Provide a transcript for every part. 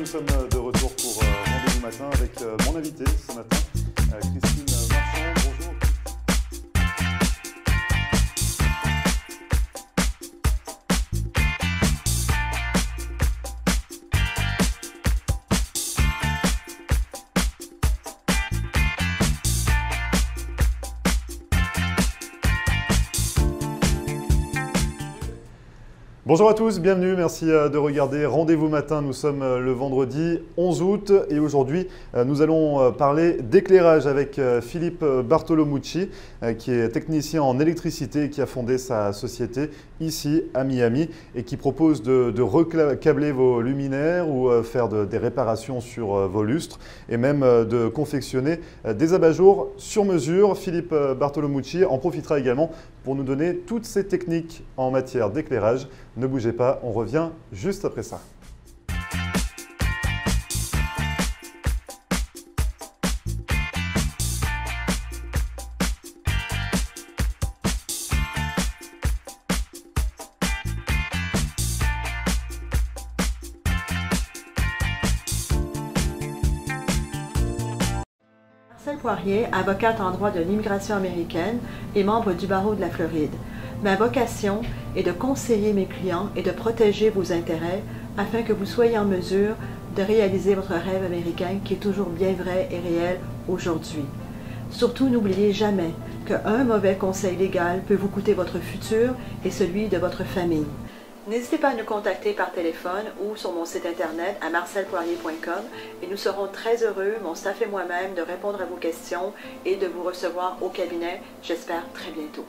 sommes de retour pour Rendez-vous Matin avec mon invité ce matin, Christine Marchand. Bonjour. Bonjour à tous, bienvenue, merci de regarder Rendez-vous Matin. Nous sommes le vendredi 11 août et aujourd'hui nous allons parler d'éclairage avec Philippe Bartolomucci qui est technicien en électricité et qui a fondé sa société ici à Miami et qui propose de recabler vos luminaires ou faire des réparations sur vos lustres et même de confectionner des abat-jours sur mesure. Philippe Bartolomucci en profitera également pour nous donner toutes ces techniques en matière d'éclairage. Ne bougez pas, on revient juste après ça. Marcelle Poirier, avocate en droit de l'immigration américaine et membre du barreau de la Floride. Ma vocation est de conseiller mes clients et de protéger vos intérêts afin que vous soyez en mesure de réaliser votre rêve américain qui est toujours bien vrai et réel aujourd'hui. Surtout, n'oubliez jamais qu'un mauvais conseil légal peut vous coûter votre futur et celui de votre famille. N'hésitez pas à nous contacter par téléphone ou sur mon site internet à marcelpoirier.com et nous serons très heureux, mon staff et moi-même, de répondre à vos questions et de vous recevoir au cabinet, j'espère très bientôt.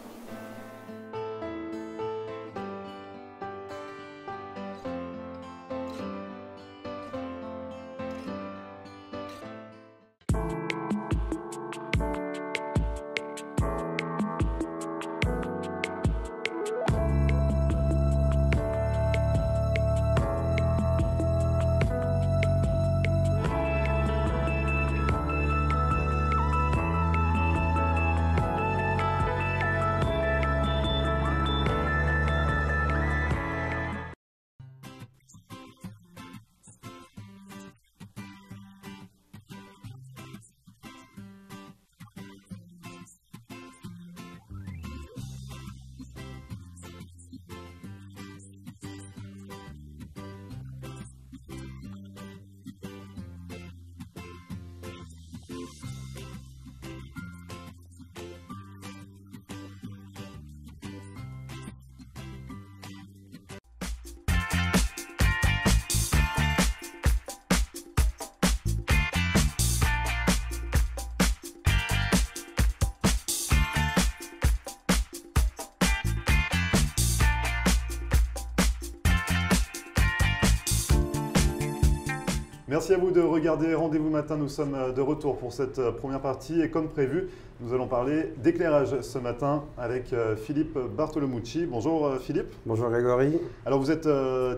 Merci à vous de regarder Rendez-vous Matin. Nous sommes de retour pour cette première partie et comme prévu, nous allons parler d'éclairage ce matin avec Philippe Bartolomucci. Bonjour Philippe. Bonjour Grégory. Alors vous êtes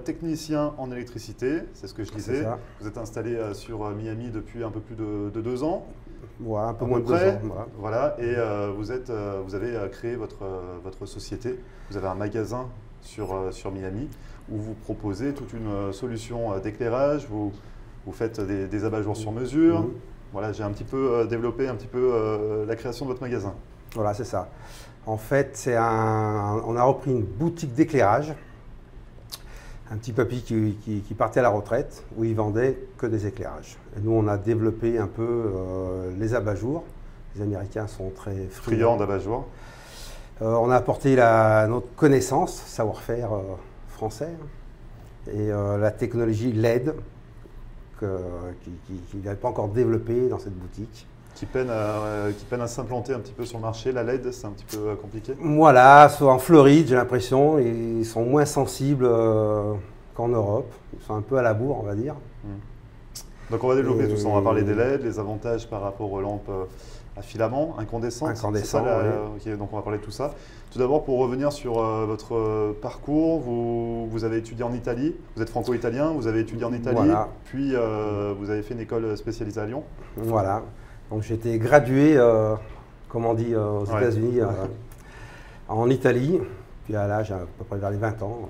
technicien en électricité, c'est ce que je disais. Vous êtes installé sur Miami depuis un peu plus de 2 ans. Ouais, un peu moins de 2 ans. Voilà, et vous avez créé votre société. Vous avez un magasin sur Miami où vous proposez toute une solution d'éclairage. Vous faites des abat-jours sur mesure. Voilà, j'ai un petit peu développé la création de votre magasin. Voilà, c'est ça. En fait, on a repris une boutique d'éclairage, un petit papy qui partait à la retraite, où il vendait que des éclairages. Et nous, on a développé un peu les abat-jours. Les Américains sont très friands d'abat-jours. On a apporté notre connaissance, savoir-faire français, et la technologie LED, qui n'avait pas encore développé dans cette boutique. Qui peine à s'implanter un petit peu sur le marché. La LED, c'est un petit peu compliqué. Voilà, soit en Floride, j'ai l'impression, ils sont moins sensibles qu'en Europe. Ils sont un peu à la bourre, on va dire. Donc on va développer tout ça. On va parler des LED, les avantages par rapport aux lampes à filament, incandescentes. Incandescent, oui. Okay, donc on va parler de tout ça. Tout d'abord, pour revenir sur votre parcours, vous avez étudié en Italie, vous êtes franco-italien, vous avez étudié en Italie, voilà. Puis vous avez fait une école spécialisée à Lyon. Voilà, donc j'ai été gradué, comme on dit aux États-Unis, en Italie, puis à l'âge à peu près vers les 20 ans.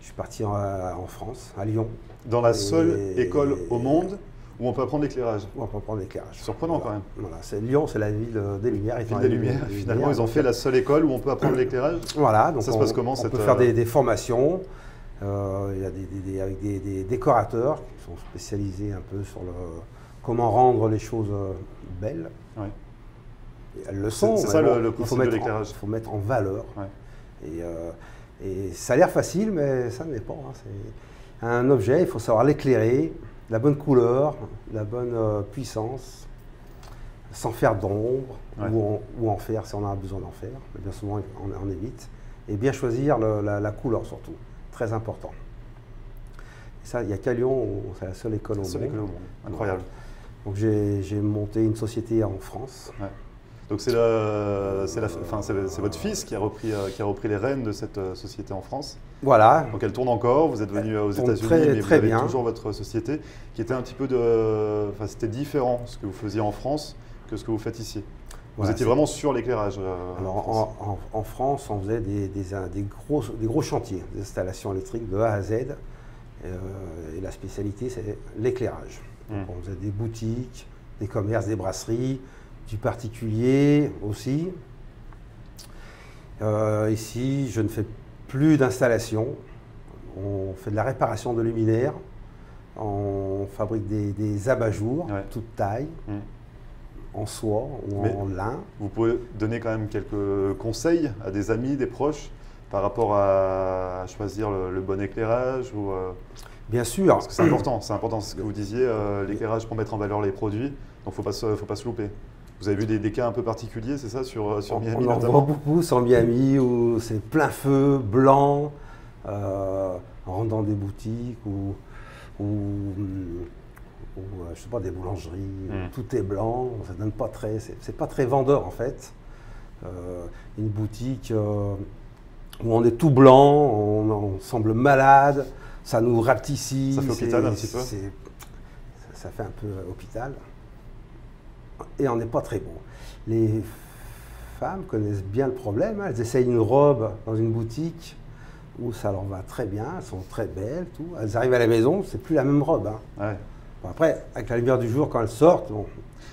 Je suis parti en France, à Lyon. Dans la seule école au monde où on peut apprendre l'éclairage. Où on peut apprendre l'éclairage. Surprenant quand même. Voilà, Lyon, c'est la ville des Lumières. Ville des Lumières. Finalement, ils ont fait la seule école où on peut apprendre l'éclairage. Voilà, donc ça se passe comment on peut faire des formations. Il y a avec des décorateurs qui sont spécialisés un peu sur comment rendre les choses belles. Ouais. Et elles le sont. C'est ça le principe de l'éclairage. Il faut mettre en valeur. Ouais. Et ça a l'air facile, mais ça ne l'est pas. Hein. C'est un objet, il faut savoir l'éclairer, la bonne couleur, la bonne puissance, sans faire d'ombre, ou en faire si on a besoin d'en faire. Mais bien souvent, on évite. Et bien choisir la couleur surtout, très important. Et ça, il n'y a qu'à Lyon où c'est la seule école au monde. Incroyable. Donc j'ai monté une société en France. Ouais. Donc c'est votre fils qui a repris les rênes de cette société en France. Voilà. Donc elle tourne encore, vous êtes venu aux États-Unis, mais vous avez toujours votre société qui était un petit peu c'était différent ce que vous faisiez en France que ce que vous faites ici. Vous étiez vraiment sur l'éclairage. Alors en France, on faisait des gros chantiers, des installations électriques de A à Z. Et la spécialité, c'est l'éclairage. On faisait des boutiques, des commerces, des brasseries, du particulier aussi. Ici, je ne fais plus d'installation. On fait de la réparation de luminaires. On fabrique des abat-jours, toute taille, en soie ou en lin. Vous pouvez donner quand même quelques conseils à des amis, des proches, par rapport à choisir le bon éclairage ou, Bien sûr. Parce que c'est important, c'est ce que vous disiez, l'éclairage pour mettre en valeur les produits, donc il ne faut pas se louper. Vous avez vu des cas un peu particuliers, c'est ça, sur Miami notamment? On en voit beaucoup sur Miami où c'est plein feu, blanc, on rentre dans des boutiques ou je sais pas, des boulangeries, tout est blanc, ça donne pas très, c'est pas très vendeur en fait. Une boutique où on est tout blanc, on semble malade, ça nous rapetissit. Ça fait hôpital un petit peu. Ça fait un peu hôpital. Et on n'est pas très bon. Les femmes connaissent bien le problème, hein. Elles essayent une robe dans une boutique où ça leur va très bien, elles sont très belles, tout. Elles arrivent à la maison, c'est plus la même robe. Hein. Ouais. Bon, après, avec la lumière du jour, quand elles sortent,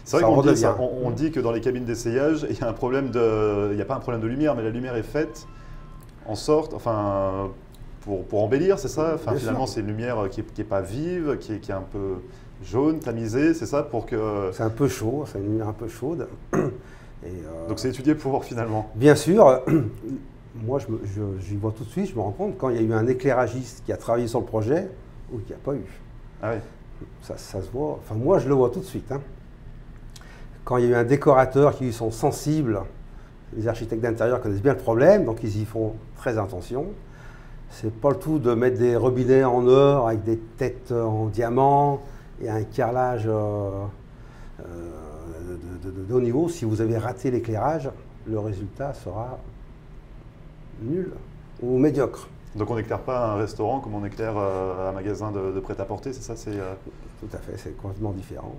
c'est vrai qu'on dit que dans les cabines d'essayage, il y a un problème il n'y a pas un problème de lumière, mais la lumière est faite en sorte, enfin, pour embellir, c'est ça. Enfin, finalement, c'est une lumière qui n'est pas vive, qui est un peu jaune, tamisée, c'est ça, pour que... C'est un peu chaud, c'est une lumière un peu chaude. Donc c'est étudié pour finalement. Bien sûr, moi j'y vois tout de suite, je me rends compte quand il y a eu un éclairagiste qui a travaillé sur le projet ou qui n'a pas eu. Ah oui. Ça se voit, enfin moi je le vois tout de suite. Hein. Quand il y a eu un décorateur qui y sont sensibles, les architectes d'intérieur connaissent bien le problème, donc ils y font très attention. C'est pas le tout de mettre des robinets en or avec des têtes en diamant et un carrelage de haut niveau. Si vous avez raté l'éclairage, le résultat sera nul ou médiocre. Donc on n'éclaire pas un restaurant comme on éclaire un magasin de prêt-à-porter, c'est ça? Tout à fait, c'est complètement différent.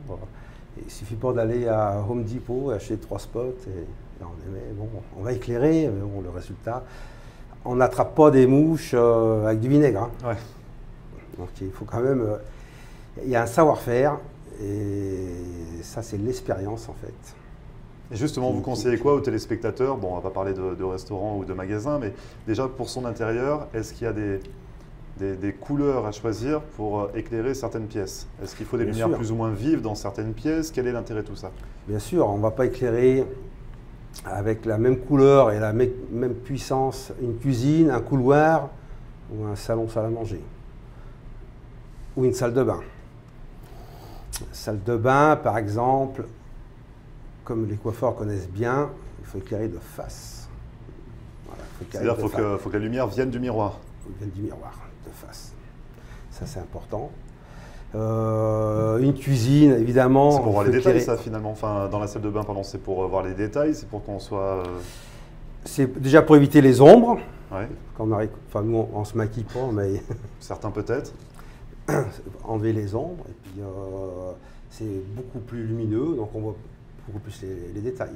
Il ne suffit pas d'aller à Home Depot et acheter 3 spots et on va éclairer, mais bon, le résultat, on n'attrape pas des mouches avec du vinaigre. Hein. Ouais. Donc il faut quand même, il y a un savoir-faire et ça c'est l'expérience en fait. Et justement, vous conseillez quoi aux téléspectateurs? Bon, on ne va pas parler de restaurants ou de magasins, mais déjà pour son intérieur, est-ce qu'il y a des couleurs à choisir pour éclairer certaines pièces? Est-ce qu'il faut des lumières plus ou moins vives dans certaines pièces? Quel est l'intérêt de tout ça? Bien sûr, on ne va pas éclairer avec la même couleur et la même puissance une cuisine, un couloir ou un salon-salle à manger. Ou une salle de bain. Salle de bain, par exemple, comme les coiffeurs connaissent bien, il faut éclairer de face. Voilà, c'est-à-dire qu'il faut que la lumière vienne du miroir. Vienne du miroir, de face. Ça, c'est important. Une cuisine, évidemment. C'est pour voir les détails, ça, finalement. Enfin, dans la salle de bain, pardon, c'est pour voir les détails, c'est pour qu'on soit... C'est déjà pour éviter les ombres. Ouais. Quand on arrive, enfin, nous, on ne se maquille pas, mais... Certains peut-être. Enlever les ombres, et puis c'est beaucoup plus lumineux, donc on voit beaucoup plus les détails.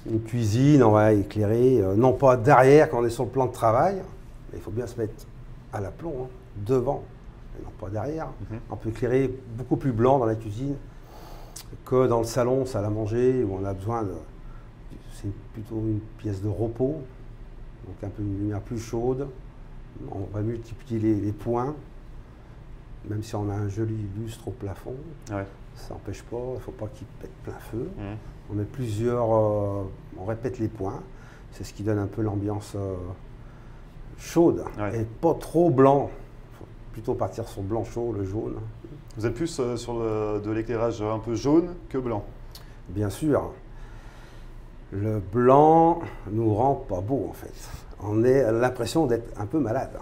Une cuisine, on va éclairer, non pas derrière quand on est sur le plan de travail, mais il faut bien se mettre à l'aplomb, hein, devant, et non pas derrière. On peut éclairer beaucoup plus blanc dans la cuisine que dans le salon, salle à manger, où on a besoin de... C'est plutôt une pièce de repos, donc un peu une lumière plus chaude. On va multiplier les points, même si on a un joli lustre au plafond. Ouais. Ça n'empêche pas, il ne faut pas qu'il pète plein feu. On met plusieurs, on répète les points. C'est ce qui donne un peu l'ambiance chaude, et pas trop blanc. Il faut plutôt partir sur le blanc chaud, le jaune. Vous êtes plus sur de l'éclairage un peu jaune que blanc? Bien sûr. Le blanc nous rend pas beau en fait. On a l'impression d'être un peu malade.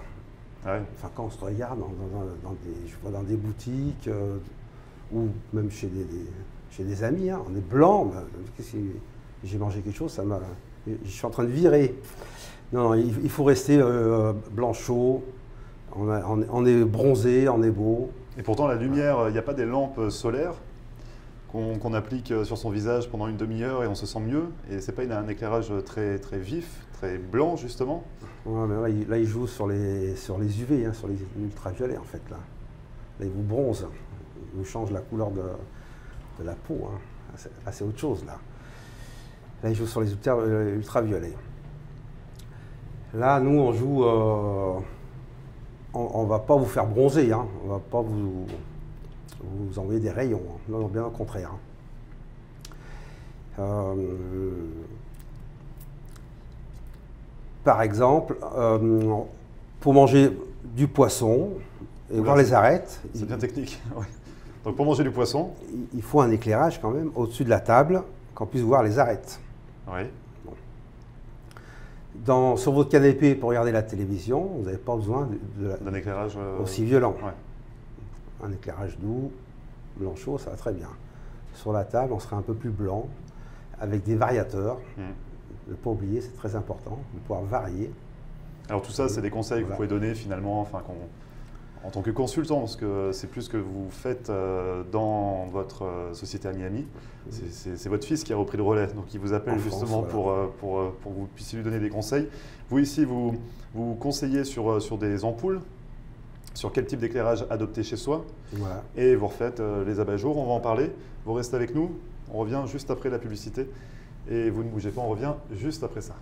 Enfin, quand on se regarde dans des boutiques ou même chez des amis, hein, on est blanc. J'ai mangé quelque chose, je suis en train de virer. Non, il faut rester blanc chaud. On est bronzé, on est beau. Et pourtant, la lumière, il n'y a pas des lampes solaires qu'on applique sur son visage pendant une demi-heure et on se sent mieux. Et c'est pas un éclairage très, très vif, très blanc justement. Ouais, mais là, il joue sur les UV, hein, sur les ultraviolets en fait. Là, il vous bronze, il vous change la couleur de la peau. Hein. Là, c'est autre chose là. Là, il joue sur les ultraviolets. Là, nous, on joue... on ne va pas vous faire bronzer, hein. On ne va pas vous envoyer des rayons, hein. Non, bien au contraire. Par exemple, pour manger du poisson et voir les arêtes... C'est bien technique. Oui. Donc pour manger du poisson... Il faut un éclairage quand même au-dessus de la table, qu'on puisse voir les arêtes. Oui. Bon. Sur votre canapé, pour regarder la télévision, vous n'avez pas besoin d'un éclairage aussi violent. Ouais. Un éclairage doux, blanc chaud, ça va très bien. Sur la table, on sera un peu plus blanc, avec des variateurs. Ne pas oublier, c'est très important, de pouvoir varier. Alors tout ça, c'est des conseils que vous pouvez donner finalement, enfin, en tant que consultant, parce que c'est plus ce que vous faites dans votre société à Miami. C'est votre fils qui a repris le relais, donc il vous appelle justement voilà. pour que vous puissiez lui donner des conseils. Vous ici, vous conseillez sur des ampoules, sur quel type d'éclairage adopter chez soi. Voilà. Et vous refaites les abat-jours, on va en parler. Vous restez avec nous, on revient juste après la publicité. Et vous ne bougez pas, on revient juste après ça.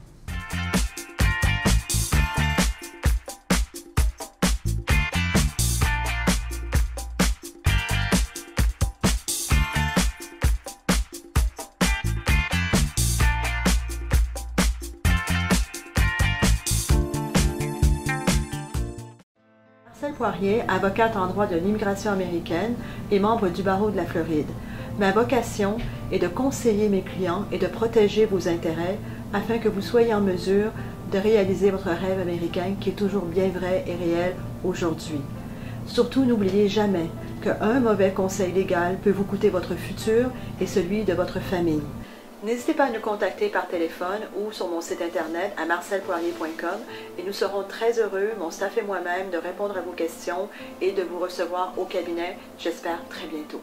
Marcelle Poirier, avocate en droit de l'immigration américaine et membre du barreau de la Floride. Ma vocation est de conseiller mes clients et de protéger vos intérêts afin que vous soyez en mesure de réaliser votre rêve américain qui est toujours bien vrai et réel aujourd'hui. Surtout, n'oubliez jamais qu'un mauvais conseil légal peut vous coûter votre futur et celui de votre famille. N'hésitez pas à nous contacter par téléphone ou sur mon site internet à marcelpoirier.com et nous serons très heureux, mon staff et moi-même, de répondre à vos questions et de vous recevoir au cabinet, j'espère très bientôt.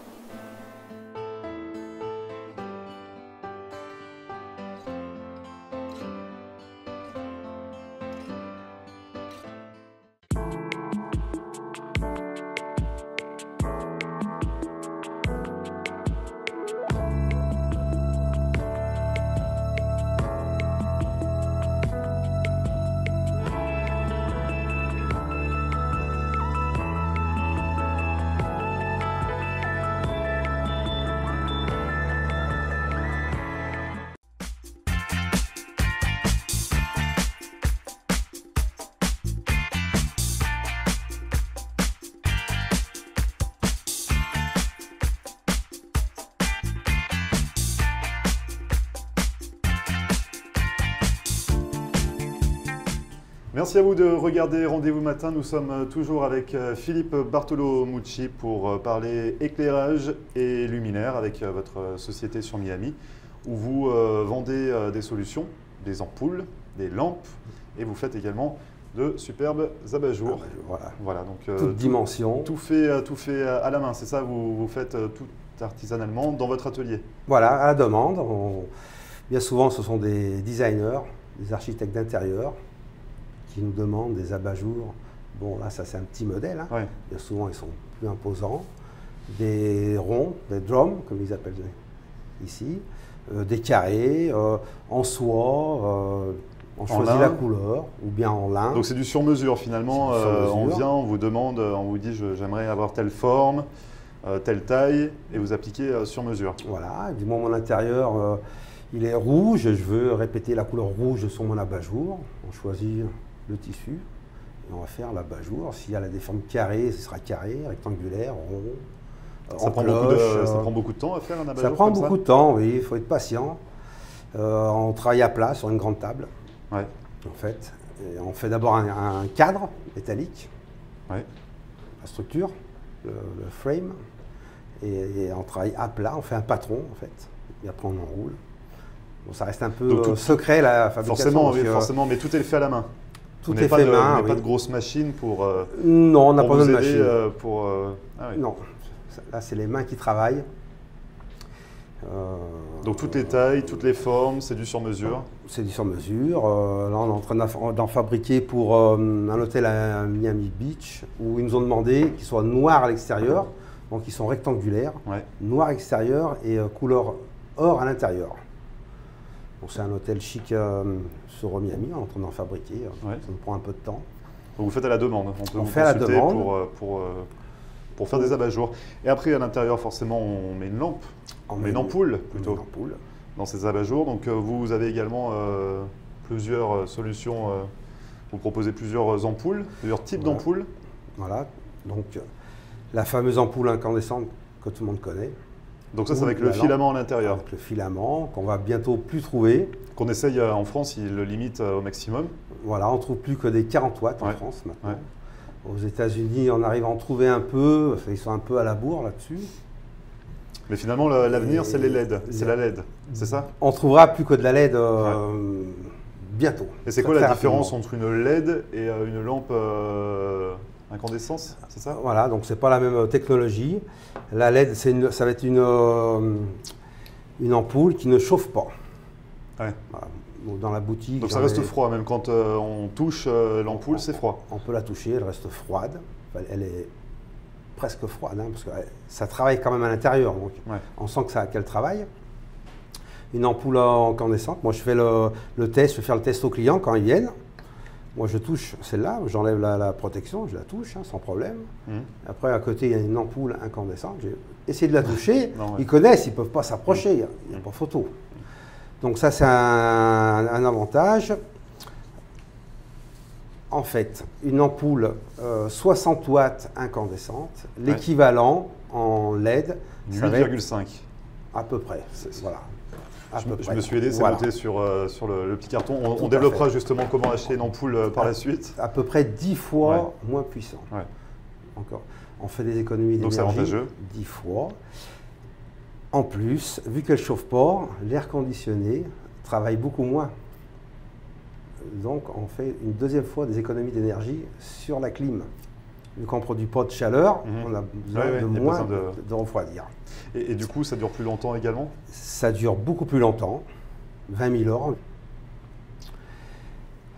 Merci à vous de regarder Rendez-vous Matin. Nous sommes toujours avec Philippe Bartolomucci pour parler éclairage et luminaire avec votre société sur Miami, où vous vendez des solutions, des ampoules, des lampes, et vous faites également de superbes abat-jours. Voilà, donc toute dimension. Tout fait à la main, c'est ça, vous faites tout artisanalement dans votre atelier? Voilà, à la demande. Bien souvent, ce sont des designers, des architectes d'intérieur qui nous demandent des abat-jours Bon, là, ça, c'est un petit modèle. Hein. Ouais. Bien souvent, ils sont plus imposants. Des ronds, des drums, comme ils appellent ici. Des carrés, en soie. On choisit la couleur, ou bien en lin. Donc c'est du sur-mesure finalement. On vient, on vous demande, on vous dit j'aimerais avoir telle forme, telle taille, et vous appliquez sur mesure. Voilà, du moment mon intérieur il est rouge, je veux répéter la couleur rouge sur mon abat-jour. On choisit le tissu et on va faire l'abat-jour. S'il y a des formes carrées, ce sera carré, rectangulaire, rond. Ça prend beaucoup de temps à faire un abat-jour? Ça prend beaucoup de temps, oui, il faut être patient. On travaille à plat sur une grande table. Ouais. En fait, et on fait d'abord un cadre métallique, ouais. La structure, le frame, et on travaille à plat, on fait un patron en fait, et après on enroule. Bon, ça reste un peu secret la fabrication. Forcément, mais tout est fait à la main. Tout est fait main. Pas de grosse machine pour. Non, on n'a pas besoin de machine. Ah, oui. Non, là c'est les mains qui travaillent. Donc toutes les tailles, toutes les formes, c'est du sur-mesure? C'est du sur-mesure. Là, on est en train d'en fabriquer pour un hôtel à Miami Beach où ils nous ont demandé qu'ils soient noirs à l'extérieur, donc ils sont rectangulaires, ouais. Noir extérieur et couleur or à l'intérieur. Donc c'est un hôtel chic sur Miami, on est en train d'en fabriquer. Ouais. Ça nous prend un peu de temps. Donc vous faites à la demande. On fait à la demande pour faire des abat-jours. Et après, à l'intérieur, forcément, on met une lampe. On met une ampoule, plutôt, une ampoule. Dans ces abat-jours. Donc vous avez également plusieurs solutions. Vous proposez plusieurs ampoules, plusieurs types d'ampoules. Voilà. Donc la fameuse ampoule incandescente que tout le monde connaît. Donc ça, c'est avec le filament à l'intérieur. Avec le filament qu'on va bientôt plus trouver. Qu'on essaye en France, il le limite au maximum. Voilà, on ne trouve plus que des 40 watts en France maintenant. Ouais. Aux États-Unis, on arrive à en trouver un peu. Ils sont un peu à la bourre là-dessus. Mais finalement, l'avenir, c'est les LED. C'est la LED, c'est ça? On trouvera plus que de la LED bientôt. Et c'est quoi la différence entre une LED et une lampe incandescence, c'est ça? Voilà, donc c'est pas la même technologie. La LED, ça va être une ampoule qui ne chauffe pas. Ouais. Voilà. Dans la boutique. Donc ça reste froid, même quand on touche l'ampoule, c'est froid. On peut la toucher, elle reste froide. Elle est presque froide, hein, parce que ça travaille quand même à l'intérieur, donc on sent qu'elle travaille. Une ampoule incandescente, moi je fais le test, je vais faire le test aux clients quand ils viennent. Moi je touche celle-là, j'enlève la protection, je la touche sans problème. Après à côté il y a une ampoule incandescente, j'ai essayé de la toucher, ils connaissent, ils ne peuvent pas s'approcher, il n'y a pas photo. Donc ça c'est un avantage. En fait, une ampoule 60 watts incandescente, l'équivalent en LED, 8,5. À peu près. Voilà. Je me suis aidé, c'est noté sur le petit carton. On développera justement comment acheter une ampoule par la suite. À peu près 10 fois moins puissant. Ouais. Encore. On fait des économies d'énergie. Donc c'est avantageux. 10 fois. En plus, vu qu'elle ne chauffe pas, l'air conditionné travaille beaucoup moins. Donc on fait une deuxième fois des économies d'énergie sur la clim. Vu qu'on ne produit pas de chaleur, on a besoin de moins de refroidir. Et du coup, ça dure plus longtemps également? Ça dure beaucoup plus longtemps, 20 000 heures.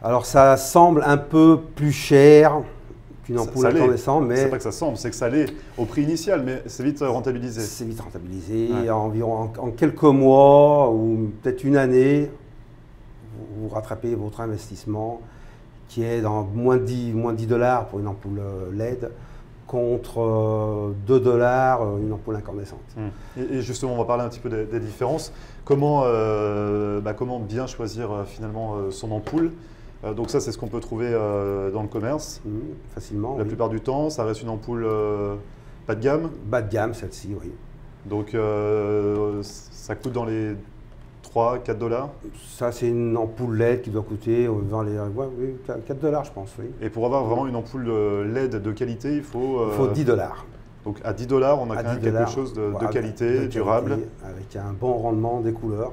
Alors ça semble un peu plus cher qu'une ampoule incandescente, mais... C'est pas que ça semble, c'est que ça l'est au prix initial, mais c'est vite rentabilisé. C'est vite rentabilisé, environ en quelques mois ou peut-être une année, vous rattrapez votre investissement qui est dans moins 10 $ pour une ampoule LED contre 2 $ une ampoule incandescente. Et justement, on va parler un petit peu des différences. Comment bien choisir finalement son ampoule? Donc ça, c'est ce qu'on peut trouver dans le commerce. Facilement. La plupart du temps, ça reste une ampoule bas de gamme? Bas de gamme, celle-ci, oui. Donc ça coûte dans les 3-4 $? Ça, c'est une ampoule LED qui doit coûter 4 $, je pense, oui. Et pour avoir vraiment une ampoule LED de qualité, il faut… Il faut 10 $. Donc à 10 $, on a quand même quelque chose de qualité, durable. Avec un bon rendement des couleurs.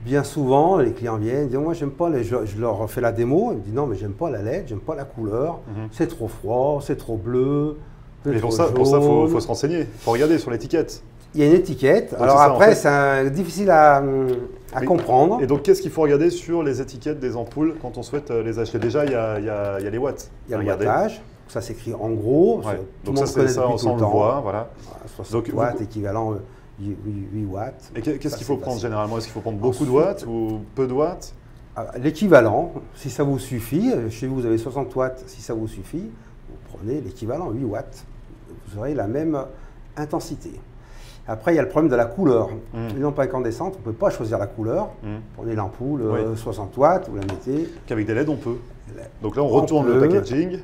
Bien souvent, les clients viennent et disent « Moi, j'aime pas je leur fais la démo, ils me disent « Non, mais j'aime pas la LED, j'aime pas la couleur, c'est trop froid, c'est trop bleu. » Et pour ça, il faut se renseigner, il faut regarder sur l'étiquette. Il y a une étiquette. Donc Alors c'est ça, après, en fait. c'est difficile à Oui. comprendre. Et donc, qu'est-ce qu'il faut regarder sur les étiquettes des ampoules quand on souhaite les acheter? Déjà, il y a les watts. Il y a le Regardez. wattage. Ça s'écrit en gros. Ouais. Tout le Donc monde ça, connaît c'est ça, depuis on tout le le temps. voit, voilà. Voilà, 60 Donc, watts, équivalent 8 watts. Et qu'est-ce Ça, qu'il faut c'est prendre facile. généralement? Est-ce qu'il faut prendre beaucoup de Ensuite- watts ou peu de watts? L'équivalent, si ça vous suffit, chez vous vous avez 60 watts, si ça vous suffit, vous prenez l'équivalent 8 watts. Vous aurez la même intensité. Après, il y a le problème de la couleur. Une lampe incandescente, on ne peut pas choisir la couleur. Prenez l'ampoule Oui. 60 watts, vous la mettez. Qu'avec des LED, on peut. Donc là, on On retourne le peut. packaging.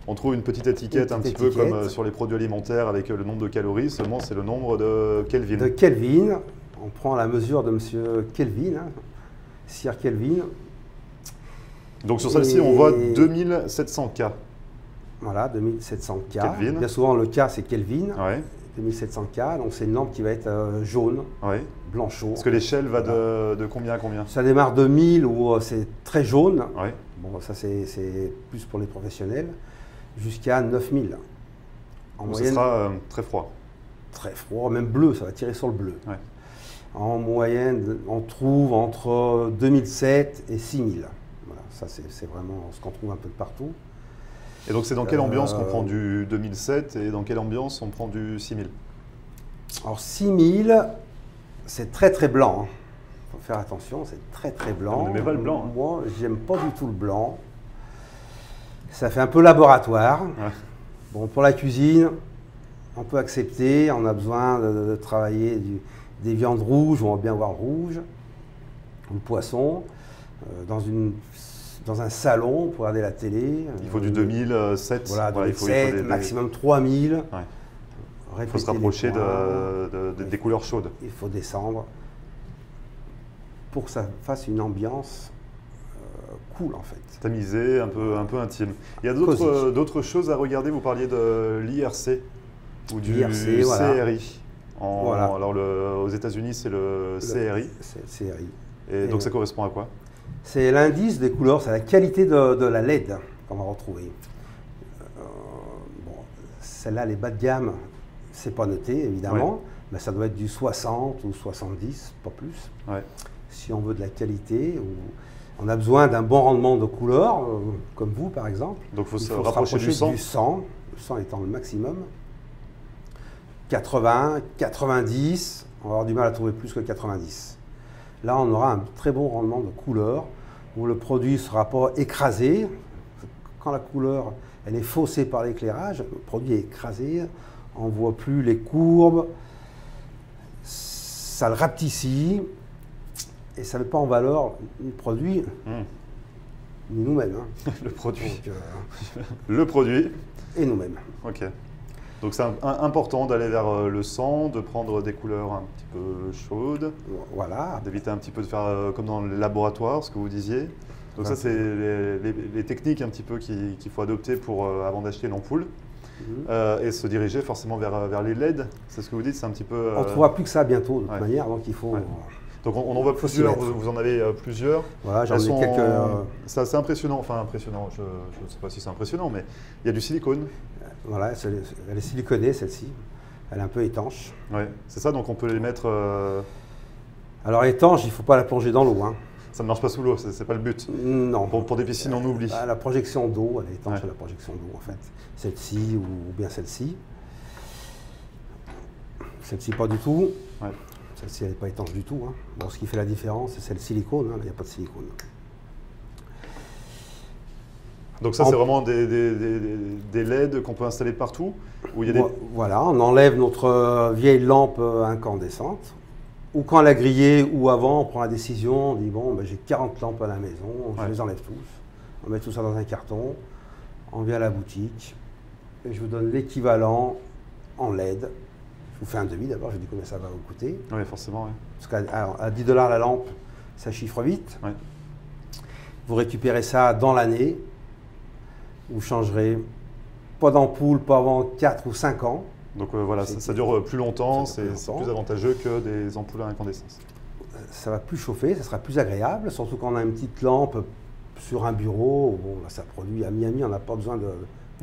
On trouve une petite étiquette, Une un petit petite peu comme étiquette. sur les produits alimentaires avec le nombre de calories. Seulement, c'est le nombre de Kelvin. De Kelvin, on prend la mesure de monsieur Kelvin, Sir Kelvin. Donc sur celle-ci, on voit 2700 K. Voilà, 2700 K. Kelvin. Bien souvent, le K, c'est Kelvin. Ouais, 2700 K, donc c'est une lampe qui va être jaune, ouais. blanchot. Parce que l'échelle va Voilà. de combien à combien? Ça démarre de 1000 où c'est très jaune. Ouais. Bon, ça c'est plus pour les professionnels. Jusqu'à 9000. En Donc moyenne, ce sera très froid. très froid, même bleu, ça va tirer sur le bleu. Ouais. En moyenne, on trouve entre 2007 et 6000. Voilà, ça c'est vraiment ce qu'on trouve un peu de partout. Et donc c'est dans quelle ambiance qu'on prend du 2007 et dans quelle ambiance on prend du 6000? Alors 6000, c'est très très blanc. Il faut faire attention, c'est très très blanc. Vous n'aimez pas le blanc, hein? Moi, j'aime pas du tout le blanc. Ça fait un peu laboratoire. Ouais. Bon, pour la cuisine, on peut accepter. On a besoin de travailler des viandes rouges, on va bien voir rouge, ou le poisson. Dans un salon, pour regarder la télé. Il faut du 2007. Voilà, il 2007, faut maximum 3000. Il faut se rapprocher des couleurs chaudes. Il faut descendre pour que ça fasse une ambiance cool en fait. Tamisé, un peu intime. Il y a Cosy. d'autres choses à regarder. Vous parliez de l'IRC ou du l'IRC, voilà. CRI. Voilà. Alors aux États-Unis, c'est le CRI. C'est le CRI. Et donc ça correspond à quoi? C'est l'indice des couleurs, c'est la qualité de la LED qu'on va retrouver. Bon, celle-là, les bas de gamme, c'est pas noté évidemment, mais ça doit être du 60 ou 70, pas plus. Ouais. Si on veut de la qualité, ou on a besoin d'un bon rendement de couleur, comme vous par exemple. Donc il Il faut se rapprocher du 100. du 100, le 100 étant le maximum. 80, 90, on va avoir du mal à trouver plus que 90. Là, on aura un très bon rendement de couleur, où le produit ne sera pas écrasé. Quand la couleur elle est faussée par l'éclairage, le produit est écrasé, on ne voit plus les courbes, ça le rapetissit, et ça ne met pas en valeur le produit, ni nous-mêmes. Hein. Le produit. Donc, Le produit. et nous-mêmes. Ok. Donc c'est important d'aller vers le 100, de prendre des couleurs un petit peu chaudes, Voilà. d'éviter un petit peu de faire comme dans le laboratoire, ce que vous disiez. Donc ça, c'est les techniques un petit peu qu'il faut adopter avant d'acheter une ampoule. Et se diriger forcément vers les LED. C'est ce que vous dites, c'est un petit peu... On ne trouvera plus que ça bientôt, de toute ouais. manière, donc il faut... Ouais. Donc on en voit Faut s'y plusieurs, mettre. vous en avez plusieurs. Voilà, j'en Elles ai sont- quelques... C'est assez impressionnant, enfin impressionnant, je ne sais pas si c'est impressionnant, mais il y a du silicone. Voilà, elle est siliconée, celle-ci. Elle est un peu étanche. Ouais, c'est ça, donc on peut les mettre... Alors étanche, il ne faut pas la plonger dans l'eau. Hein. Ça ne marche pas sous l'eau, c'est pas le but. Non. Pour des piscines, on oublie. La projection d'eau, elle est étanche Ouais. à la projection d'eau, en fait. Celle-ci ou bien celle-ci. Celle-ci, pas du tout. Ouais. Celle-ci, elle n'est pas étanche du tout. Hein. Bon, ce qui fait la différence, c'est le silicone. Hein. Là, il n'y a pas de silicone. Donc ça, c'est vraiment des LED qu'on peut installer partout où il y a des... Voilà, on enlève notre vieille lampe incandescente. Ou quand elle a grillé, ou avant, on prend la décision, on dit bon, ben, j'ai 40 lampes à la maison, je Ouais. les enlève tous. On met tout ça dans un carton, on vient à la boutique, et je vous donne l'équivalent en LED. Je vous fais un devis d'abord, je vous dis combien ça va vous coûter. Oui, forcément, ouais. Parce qu'à 10 $ la lampe, ça chiffre vite. Ouais. Vous récupérez ça dans l'année. Vous changerez pas d'ampoule, pas avant 4 ou 5 ans. Donc voilà, ça dure plus longtemps, Ça dure plus c'est longtemps. plus avantageux que des ampoules à incandescence. Ça va plus chauffer, ça sera plus agréable, surtout quand on a une petite lampe sur un bureau. Bon, là, ça produit à Miami, on n'a pas besoin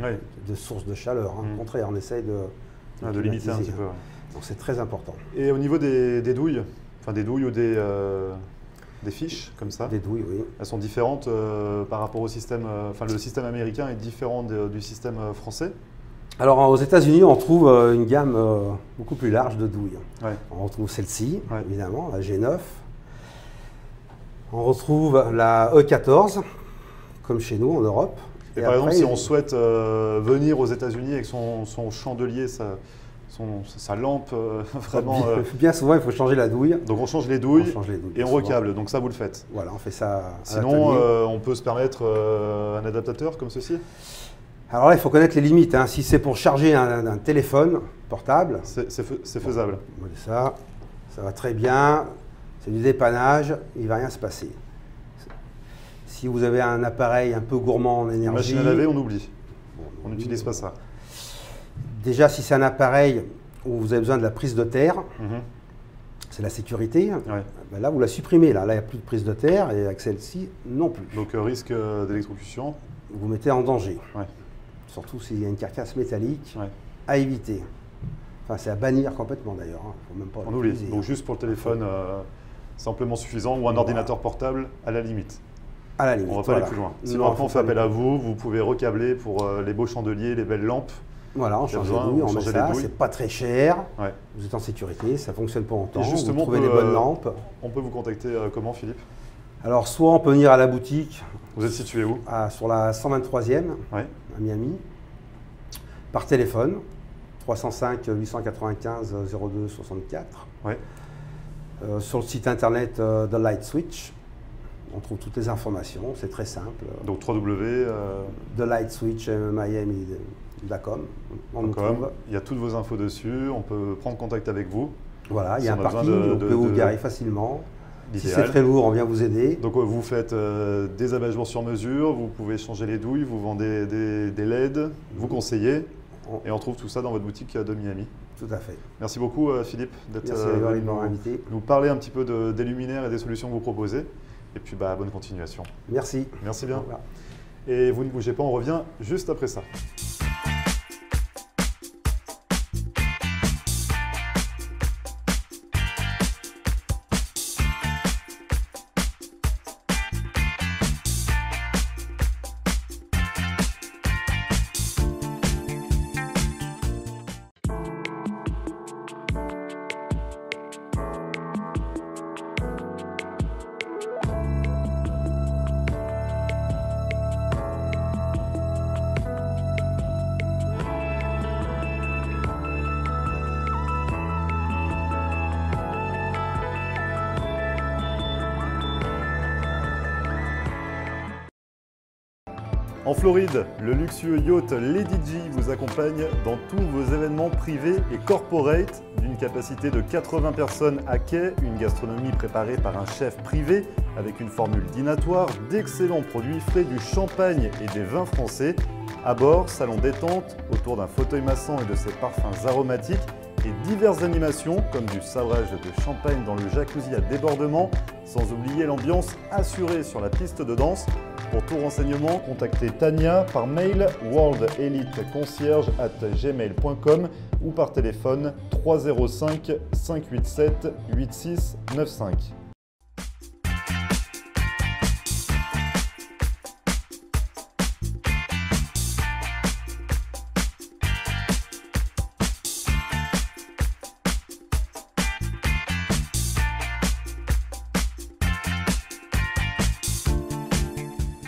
Oui, de source de chaleur. Hein. Au contraire, on essaye de de limiter un climatiser. petit peu. Ouais. Donc c'est très important. Et au niveau des douilles, enfin des douilles ou des fiches comme ça, Des douilles, oui. elles sont différentes par rapport au système, enfin le système américain est différent du système français. Alors aux États-Unis, on trouve une gamme beaucoup plus large de douilles. Ouais. On retrouve celle-ci, Ouais. évidemment, la G9. On retrouve la E14, comme chez nous en Europe. Et par exemple, si on souhaite venir aux États-Unis avec son chandelier, sa lampe, vraiment. Bien souvent, il faut changer la douille. Donc on change les douilles, On change les douilles, et on souvent. recable. Donc ça, vous le faites. Voilà, on fait ça à Sinon, l'atelier. on peut se permettre un adaptateur comme ceci. Alors là, il faut connaître les limites. Hein. Si c'est pour charger un téléphone portable, C'est faisable. ça va très bien. C'est du dépannage, il ne va rien se passer. Si vous avez un appareil un peu gourmand en Une énergie, machine à laver, on oublie. bon, On n'utilise pas ça. Déjà, si c'est un appareil où vous avez besoin de la prise de terre, Mhm. c'est la sécurité. Ouais. Ben là, vous la supprimez. Là, il n'y a plus de prise de terre et avec celle-ci, non plus. Donc risque d'électrocution. Vous mettez en danger. Ouais. Surtout s'il y a une carcasse métallique, Ouais. à éviter. Enfin, c'est à bannir complètement d'ailleurs. Hein. Faut même pas On oublie. l'utiliser, Donc hein. juste pour le téléphone, c'est amplement suffisant, ou un ordinateur portable à la limite. À la limite. On ne va pas voilà. aller plus loin. Sinon Non, après on faut fait pas appel aller à vous, vous pouvez recabler pour les beaux chandeliers, les belles lampes. Voilà, on Il y a change les besoin, douilles, on on met change les ça, douilles. c'est pas très cher, Ouais. vous êtes en sécurité, ça fonctionne pas longtemps, Et justement, vous trouvez on les peut, bonnes lampes. On peut vous contacter comment, Philippe? Alors soit on peut venir à la boutique Vous êtes situé où? sur la 123e Ouais. à Miami, par téléphone, 305 895 02 64. Ouais. Sur le site internet de Light Switch, on trouve toutes les informations, c'est très simple. Donc 3W. De Light Switch Miami.com, on nous trouve. Il y a toutes vos infos dessus, on peut prendre contact avec vous. Voilà, il y Si a on un a besoin parking, de- on peut vous garer facilement. Si L'idéal. c'est très lourd, on vient vous aider. Donc vous faites des abat-jours sur mesure, vous pouvez changer les douilles, vous vendez des LED, vous conseillez, et on trouve tout ça dans votre boutique de Miami. Tout à fait. Merci beaucoup Philippe d'être Merci venu Grégory de m'avoir invité. nous parler un petit peu des luminaires et des solutions que vous proposez. Et puis bonne continuation. Merci. Merci Au bien. revoir. Et vous ne bougez pas, on revient juste après ça. En Floride, le luxueux yacht Lady G vous accompagne dans tous vos événements privés et corporate d'une capacité de 80 personnes à quai, une gastronomie préparée par un chef privé avec une formule dînatoire, d'excellents produits frais, du champagne et des vins français. À bord, salon détente autour d'un fauteuil massant et de ses parfums aromatiques et diverses animations comme du sabrage de champagne dans le jacuzzi à débordement, sans oublier l'ambiance assurée sur la piste de danse. Pour tout renseignement, contactez Tania par mail worldeliteconcierge@gmail.com ou par téléphone 305 587 8695.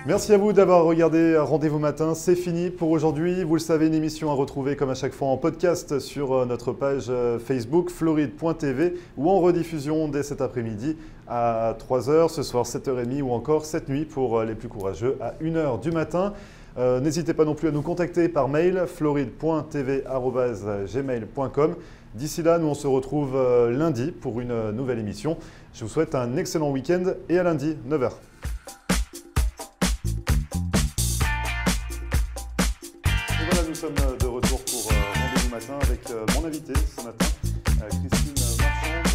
Merci à vous d'avoir regardé Rendez-vous Matin, c'est fini pour aujourd'hui. Vous le savez, une émission à retrouver comme à chaque fois en podcast sur notre page Facebook floride.tv ou en rediffusion dès cet après-midi à 3h, ce soir 7h30 ou encore cette nuit pour les plus courageux à 1h du matin. N'hésitez pas non plus à nous contacter par mail floride.tv@gmail.com. D'ici là, nous on se retrouve lundi pour une nouvelle émission. Je vous souhaite un excellent week-end et à lundi, 9h. Nous sommes de retour pour Rendez-vous Matin avec mon invité ce matin, Christine Marchand